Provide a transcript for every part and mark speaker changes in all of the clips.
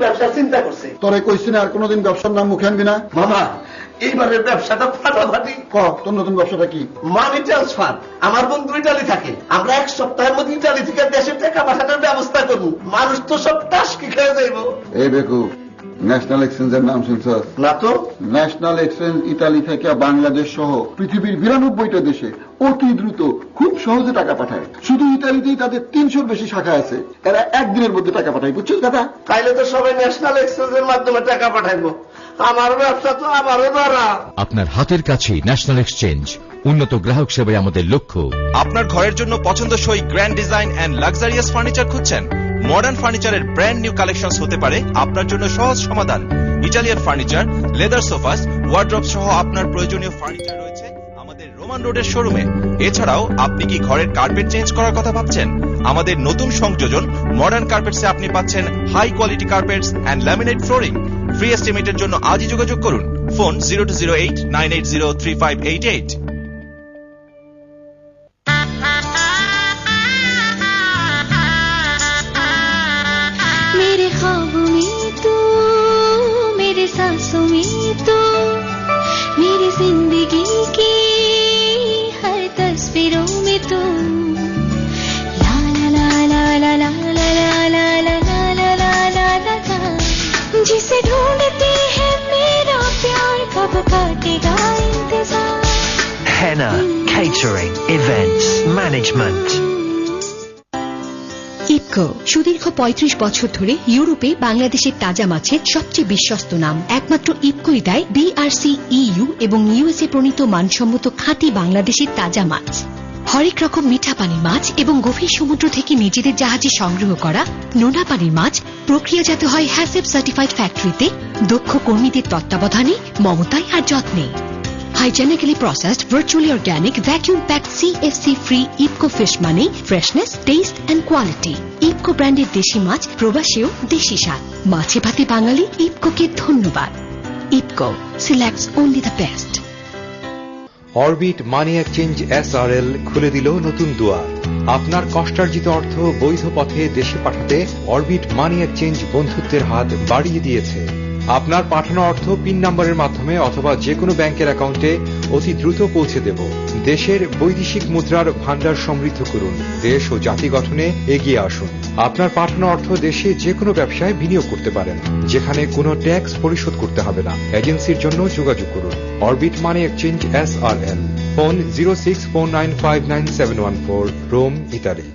Speaker 1: ব্যবসা চিন্তা করছে।
Speaker 2: তোরে কইছি না আর কোনোদিন ব্যবসার নাম মুখে আনবি না।
Speaker 1: মামা এইবারের ব্যবসাটা ফাটাফাটি।
Speaker 2: তোর নতুন ব্যবসাটা কি?
Speaker 1: Money transfer. আমার বন্ধু ইটালি থাকে, আমরা 1 সপ্তাহের মধ্যে ইটালি থেকে দেশে টাকা পাঠানোর ব্যবস্থা করবো। মানুষ তো সব টাস্কি খেয়ে যাইব।
Speaker 2: এই বেকু, ন্যাশনাল এক্সচেঞ্জের নাম শুনছ
Speaker 1: না? তো
Speaker 2: ন্যাশনাল এক্সচেঞ্জ ইতালি থেকে বাংলাদেশ সহ পৃথিবীর 92টা দেশে অতি দ্রুত খুব সহজে টাকা পাঠায়। শুধু ইতালিতেই তাদের 300-র বেশি শাখা আছে। এরা একদিনের মধ্যে টাকা পাঠায়, বুঝছিস দাদা?
Speaker 1: তাইলে তো সবাই ন্যাশনাল এক্সচেঞ্জের মাধ্যমে টাকা পাঠাইবো। আমার ব্যবসা তো আমারও ধরা।
Speaker 3: আপনার হাতের কাছে ন্যাশনাল এক্সচেঞ্জ, উন্নত গ্রাহক সেবাই আমাদের লক্ষ্য।
Speaker 4: আপনার ঘরের জন্য পছন্দসই grand design and luxurious furniture খুঁজছেন? মডার্ন ফার্নিচারের ব্র্যান্ড নিউ কালেকশনস হতে পারে আপনার জন্য সহজ সমাধান। Italian furniture, leather sofas, wardrobe সহ আপনার প্রয়োজনীয় ফার্নিচার রয়েছে আমাদের রোমান রোডের শোরুমে। এছাড়াও আপনি কি ঘরের কার্পেট চেঞ্জ করার কথা ভাবছেন? আমাদের নতুন সংযোজন মডার্ন কার্পেটসে আপনি পাচ্ছেন high quality carpets and laminate flooring. Free এস্টিমেটের জন্য আজই যোগাযোগ করুন। ফোন 0208-980-3588।
Speaker 5: मेरे ख्वाबों में तू, मेरे सांसों में तू, मेरी जिंदगी की हर तस्वीरों में तू। ला ला ला ला ला ला ला ला ला ला ला ला ला ला ला, जिसे ढूंढती है मेरा प्यार, कब काटेगा इंतजार।
Speaker 6: Henna Catering Events Management।
Speaker 7: ইপকো সুদীর্ঘ 35 বছর ধরে ইউরোপে বাংলাদেশের তাজা মাছের সবচেয়ে বিশ্বস্ত নাম। একমাত্র ইপকোই দেয় BRC EU এবং USA প্রণীত মানসম্মত খাঁটি বাংলাদেশের তাজা মাছ। হরেক রকম মিঠা পানির মাছ এবং গভীর সমুদ্র থেকে নিজেদের জাহাজে সংগ্রহ করা নোনা পানির মাছ প্রক্রিয়াজাত হয় হ্যাসেপ সার্টিফাইড ফ্যাক্টরিতে দক্ষ কর্মীদের তত্ত্বাবধানে, মমতায় আর যত্নে। Hygienically processed, virtually organic, vacuum-packed, CFC-free Ipco fish মানে freshness, taste and quality. Ipco ব্র্যান্ডের দেশি মাছ প্রবাসেও দেশি স্বাদ। মাছে ভাতে বাঙালি ইপকোকে ধন্যবাদ। Ipco selects only the best.
Speaker 8: Orbit money exchange SRL খুলে দিল নতুন দুয়ার। আপনার কষ্টার্জিত অর্থ বৈধ পথে দেশে পাঠাতে অরবিট মানি এক্সচেঞ্জ বন্ধুত্বের হাত বাড়িয়ে দিয়েছে। আপনার পাঠানো অর্থ পিন নম্বরের মাধ্যমে অথবা যে কোনো ব্যাংকের অ্যাকাউন্টে অতি দ্রুত পৌঁছে দেব। দেশের বৈদেশিক মুদ্রার ভান্ডার সমৃদ্ধ করুন। দেশ ও জাতি গঠনে এগিয়ে আসুন। আপনার পাঠানো অর্থ দেশে যে কোনো ব্যবসায় বিনিয়োগ করতে পারেন, যেখানে কোনো ট্যাক্স পরিশোধ করতে হবে না। এজেন্সির জন্য যোগাযোগ করুন orbit money exchange SRL। Phone 0649597114, Rome, ইতালি।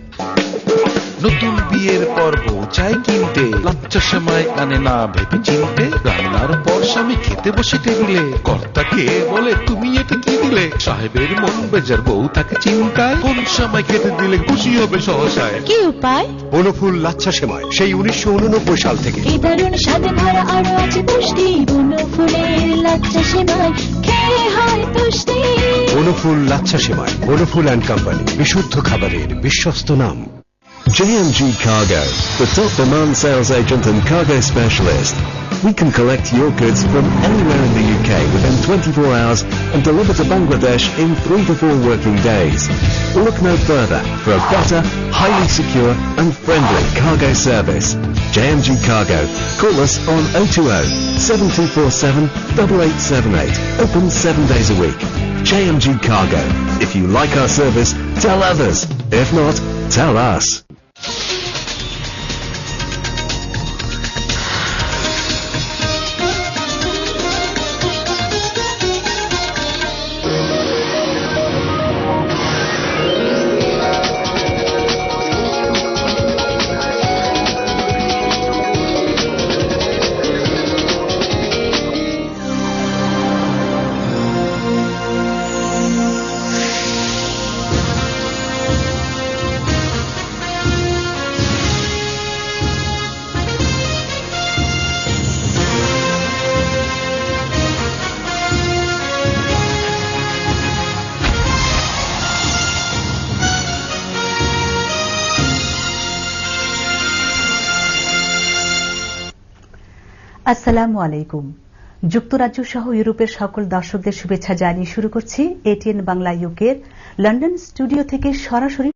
Speaker 9: নতুন বিয়ের পর বউ চায় কিনতে, লাচ্চা সেমাই আনে না ভেবে চিনতে। রান্নার পর স্বামী খেতে বসে টেবিলে, কর্তাকে বলে তুমি এটা কি দিলে। সাহেবের মন বেজার, বউ তাকে চিন্তায়, কোন সময় খেতে দিলে খুশি হবে সহসায়।
Speaker 5: কি উপায়?
Speaker 6: বনফুল লাচ্ছা সেমাই, সেই 1989 সাল থেকে।
Speaker 5: এই দারুণ স্বাদে ভরা আরো আছে পুষ্টি, বনফুলের লাচ্চা সেমাই খেয়ে হয় তুষ্টি।
Speaker 6: বনফুল লাচ্ছা সেমাই, বনফুল অ্যান্ড কোম্পানি, বিশুদ্ধ খাবারের বিশ্বস্ত নাম। JMG Cargo, the top demand sales agent and cargo specialist. We can collect your goods from anywhere in the UK within 24 hours and deliver to Bangladesh in 3 to 4 working days. Look no further for a better, highly secure and friendly cargo service. JMG Cargo. Call us on 020 7247 8878. Open 7 days a week. JMG Cargo. If you like our service, tell others. If not, tell us.
Speaker 10: আসসালামু আলাইকুম। যুক্তরাজ্য সহ ইউরোপের সকল দর্শকদের শুভেচ্ছা জানিয়ে শুরু করছি এটিএন বাংলা ইউকের লন্ডন স্টুডিও থেকে সরাসরি